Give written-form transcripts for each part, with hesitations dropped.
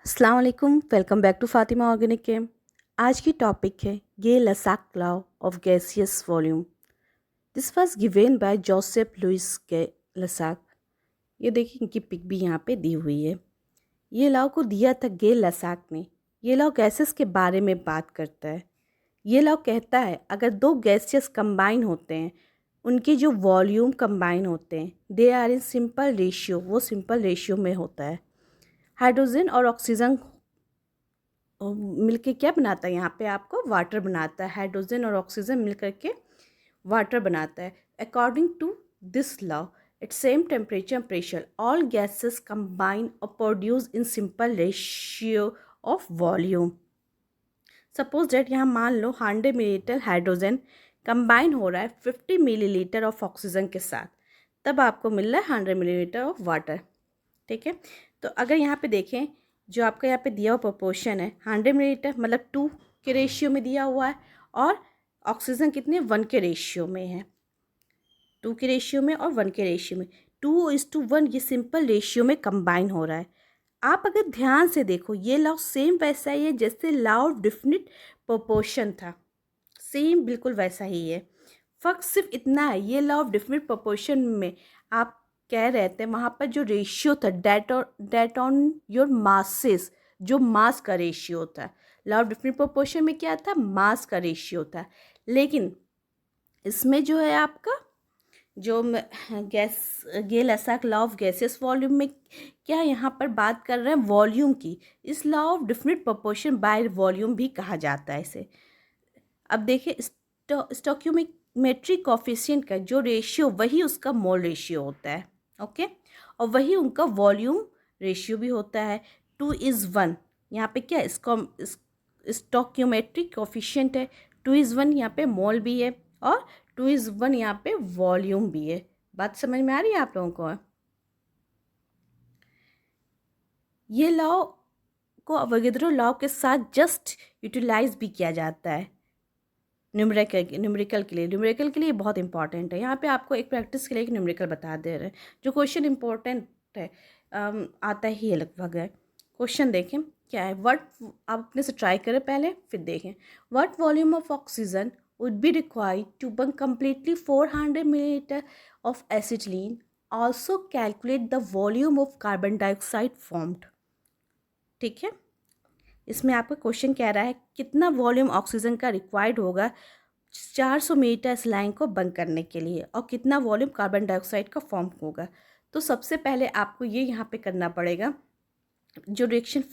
अस्सलाम वालेकुम, welcome back to Fatima organic chem. आज की टॉपिक है Gay Lussac law of gaseous volume. This was given by Joseph Louis Gay Lussac. ये देखिए, इनकी पिक भी यहाँ पे दी हुई है। ये लॉ को दिया था गे लसाक ने। ये लॉ गैसेस के बारे में बात करता है। ये लॉ कहता है अगर दो गैसेस कंबाइन होते हैं, उनके जो वॉल्यूम कंबाइन होते हैं, they are in simple ratio, वो सिंपल रेशियो में होता है। हाइड्रोजन और ऑक्सीजन मिलके क्या बनाता है, यहाँ पे आपको वाटर बनाता है। हाइड्रोजन और ऑक्सीजन मिल करके वाटर बनाता है। According to this law, at same temperature and pressure all gases combine और produce in simple ratio of volume. Suppose that यहाँ मान लो 100 मिलीलीटर हाइड्रोजन कंबाइन हो रहा है 50 मिलीलीटर ऑफ ऑक्सीजन के साथ, तब आपको मिल रहा है 100 मिलीलीटर ऑफ वाटर। ठीक है, तो अगर यहाँ पे देखें, जो आपका यहाँ पे दिया हुआ प्रोपोर्शन है 100 मिलीलीटर मतलब 2 के रेशियो में दिया हुआ है, और ऑक्सीजन कितने 1 के रेशियो में है। 2 के रेशियो में और 1 के रेशियो में, 2:1 ये सिंपल रेशियो में कंबाइन हो रहा है। आप अगर ध्यान से देखो, ये लॉ सेम वैसा ही है जैसे लॉ ऑफ डिफिनिट प्रोपोर्शन था, सेम बिल्कुल वैसा ही है। फ़र्क सिर्फ इतना है, ये लॉ ऑफ डिफिनिट प्रोपोर्शन में आप कह रहे थे वहाँ पर जो रेशियो था डेट ऑन योर मासेस, जो मास का रेशियो था। लॉ ऑफ डिफिनिट प्रोपोर्शन में क्या था, मास का रेशियो था। लेकिन इसमें जो है आपका जो gas Gay Lussac law of gases volume में क्या यहाँ पर बात कर रहे हैं वॉल्यूम की। इस law of definite proportion by volume भी कहा जाता है इसे। अब देखिए, स्टोक्योमेट्रिक कॉफिशिएंट का जो रेशियो वही उसका मोल रेशियो होता है। ओके, और वही उनका वॉल्यूम रेशियो भी होता है। 2:1 यहाँ पे क्या स्टोक्योमेट्रिक कॉफिशिएंट है। 2:1 यहाँ पे मोल भी है, और 2:1 यहाँ पे वॉल्यूम भी है। बात समझ में आ रही है आप लोगों को? ये लॉ को अवोगाद्रो लॉ के साथ जस्ट यूटिलाइज भी किया जाता है न्यूमेरिकल के लिए बहुत इंपॉर्टेंट है। यहाँ पे आपको एक प्रैक्टिस के लिए एक न्यूमेरिकल बता दे रहे हैं, जो क्वेश्चन इंपॉर्टेंट है, आता ही है लगभग है। क्वेश्चन देखें क्या है। व्हाट, आप अपने से ट्राई करें पहले फिर देखें। What volume of oxygen would be required to burn completely 400 millilitre of acetylene. Also calculate the volume of carbon dioxide formed. ठीक है, इसमें आपका क्वेश्चन कह रहा है कितना वॉल्यूम ऑक्सीजन का रिक्वायर्ड होगा 400 मीटर इस लाइन को बंद करने के लिए, और कितना वॉल्यूम कार्बन डाइऑक्साइड का फॉर्म होगा। तो सबसे पहले आपको ये यहाँ पे करना पड़ेगा, जो रिएक्शन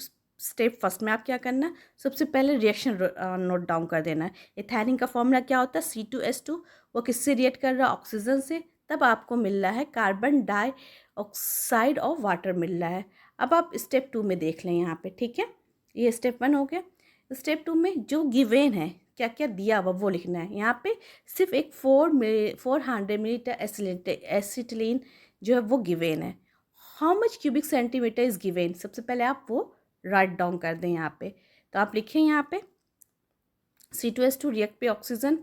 स्टेप फर्स्ट में आप क्या करना, सबसे पहले रिएक्शन नोट डाउन कर देना है। इथेनिन का फॉर्मूला क्या होता है, C2H2। वो किससे रिएक्ट कर रहा है, ऑक्सीजन से। तब आपको मिल रहा है कार्बन डाइऑक्साइड और वाटर मिल रहा है। अब आप स्टेप 2 में देख लें यहाँ पे। ठीक है, ये स्टेप 1 हो गया। स्टेप 2 में जो गिवेन है, क्या क्या दिया हुआ वो लिखना है। यहाँ पे सिर्फ एक 400 मिलीलीटर एसिटिलीन जो है वो गिवेन है। How much cubic centimetre is given, सबसे पहले आप वो राइट डाउन कर दें यहाँ पे। तो आप लिखें यहाँ पे C2H2 रिएक्ट पे ऑक्सीजन,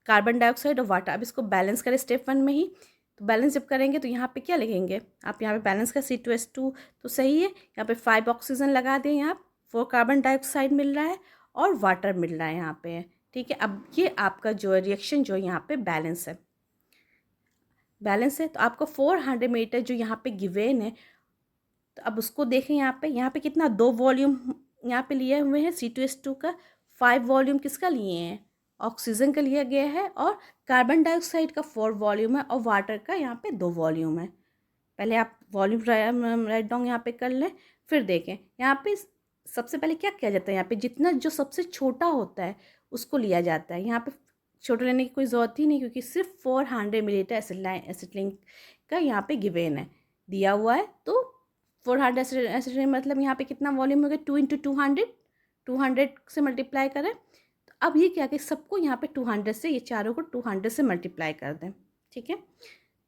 कार्बन डाइऑक्साइड और वाटर। अब इसको बैलेंस करें स्टेप 1 में ही। तो बैलेंस जब करेंगे तो यहाँ पे क्या लिखेंगे आप, यहाँ पे बैलेंस का C2H2 तो सही है, यहाँ पे 5 ऑक्सीजन लगा दें, यहाँ 4 कार्बन डाइऑक्साइड मिल रहा है और वाटर मिल रहा है यहाँ पे। ठीक है, अब ये आपका जो रिएक्शन जो यहाँ पे बैलेंस है, तो आपको 400 मीटर जो यहाँ पे गिवेन है, तो अब उसको देखें यहाँ पे कितना, 2 वॉल्यूम यहाँ पे लिए हुए हैं C2H2 का, 5 वॉल्यूम किसका लिए हैं, ऑक्सीजन का लिया गया है, और कार्बन डाइऑक्साइड का 4 वॉल्यूम है, और वाटर का यहाँ पे 2 वॉल्यूम है। पहले आप वॉल्यूम राइट डाउन यहाँ पे कर लें, फिर देखें यहाँ पे सबसे पहले क्या किया जाता है, यहाँ पे जितना जो सबसे छोटा होता है उसको लिया जाता है। यहाँ पे छोटा लेने की कोई ज़रूरत ही नहीं, क्योंकि सिर्फ 400 मिलीलीटर एसिटिलीन का यहाँ पे गिवेन है, दिया हुआ है। तो 400 एसिटिलीन मतलब यहाँ पे कितना वॉल्यूम हो गया, 2 × 200 से मल्टीप्लाई करें। तो अब ये क्या कि सबको यहाँ पे 200 से, ये चारों को 200 से मल्टीप्लाई कर दें। ठीक है,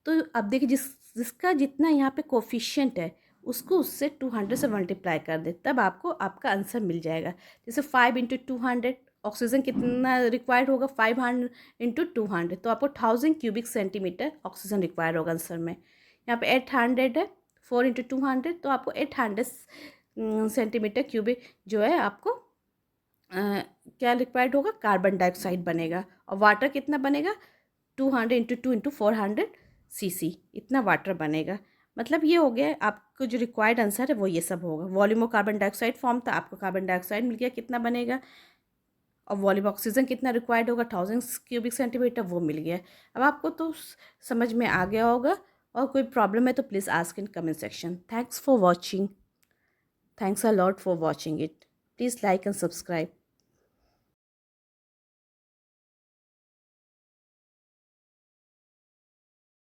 तो अब देखिए जिसका जितना यहाँ पे कोफिशिएंट है उसको उससे 200 से मल्टीप्लाई कर दे, तब आपको आपका आंसर मिल जाएगा। जैसे 5 × 200, ऑक्सीजन कितना रिक्वायर्ड होगा, 500 × 200, तो आपको 1000 क्यूबिक सेंटीमीटर ऑक्सीजन रिक्वायर्ड होगा आंसर में। यहाँ पे 800 है, 4 × 200, तो आपको 800 सेंटीमीटर क्यूबिक जो है आपको क्या रिक्वायर्ड होगा, कार्बन डाइऑक्साइड बनेगा। और वाटर कितना बनेगा, 200 × 2 × 400 सीसी, इतना वाटर बनेगा। मतलब ये हो गया आपको जो रिक्वायर्ड आंसर है वो ये सब होगा। Volume of carbon dioxide form था, आपको कार्बन डाइऑक्साइड मिल गया कितना बनेगा, और वॉल्यूम ऑक्सीजन कितना रिक्वायर्ड होगा 1000 क्यूबिक सेंटीमीटर, वो मिल गया। अब आपको तो समझ में आ गया होगा, और कोई प्रॉब्लम है तो please ask in comment section. Thanks for watching, thanks a lot for watching it, please like and subscribe.